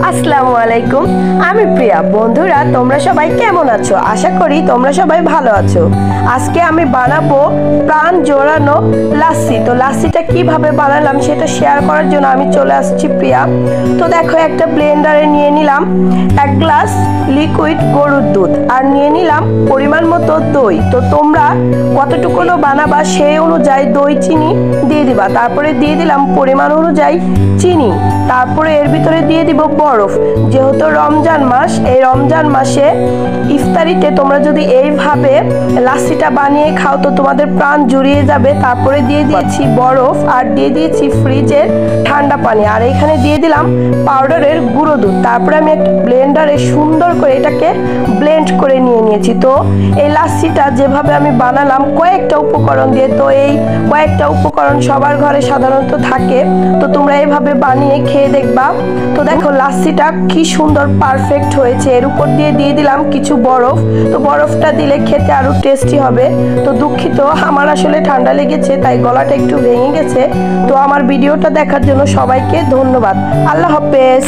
আসসালামু আলাইকুম, আমি প্রিয়া। বন্ধুরা, তোমরা সবাই কেমন আছো? আশা করি তোমরা সবাই ভালো আছো। আজকে আমি বানাবো প্রাণ জোড়ানো লাচ্ছি। তো লাচ্ছিটা কিভাবে বানালাম সেটা শেয়ার করার জন্য আমি চলে আসছি প্রিয়া। তো দেখো, একটা ব্লেন্ডারে নিয়ে নিলাম 1 গ্লাস লিকুইড গরুর দুধ, আর নিয়ে নিলাম পরিমাণ মতো দই। তো তোমরা কতটুকু বানাবা সেই অনুযায়ী দই চিনি দিয়ে দিবা। তারপরে দিয়ে দিলাম পরিমাণ অনুযায়ী চিনি। তারপরে এর ভিতরে দিয়ে দিব বরফ। যেহেতু রমজান মাস, এই রমজান মাসে ইফতারিতে তোমরা যদি এইভাবে লাচ্ছিটা বানিয়ে খাও তো তোমাদের প্রাণ জুড়িয়ে যাবে। তারপরে দিয়ে দিয়েছি বরফ, আর দিয়ে দিয়েছি ফ্রিজের ঠান্ডা পানি, আর এখানে দিয়ে দিলাম পাউডারের গুঁড়ো দুধ। তারপরে আমি একটা ব্লেন্ডারে সুন্দর করে এটাকে ব্লেন্ড করে নিয়েছি। তো এই লাচ্ছিটা যেভাবে আমি বানালাম কয়েকটা উপকরণ দিয়ে, তো এই কয়েকটা উপকরণ সবার ঘরে সাধারণত থাকে। তো তোমরা এইভাবে বানিয়ে খেয়ে দেখবা। তো দেখো লাচ্ছিটা কি সুন্দর পারফেক্ট হয়েছে। এর উপর দিয়ে দিলাম কিছু বরফ। তো বরফটা দিলে খেতে আরো টেস্টি হবে। তো দুঃখিত, আমার আসলে ঠান্ডা লেগেছে তাই গলাটা একটু ভেঙে গেছে। তো আমার ভিডিওটা দেখার জন্য সবাইকে ধন্যবাদ। আল্লাহ হাফেজ।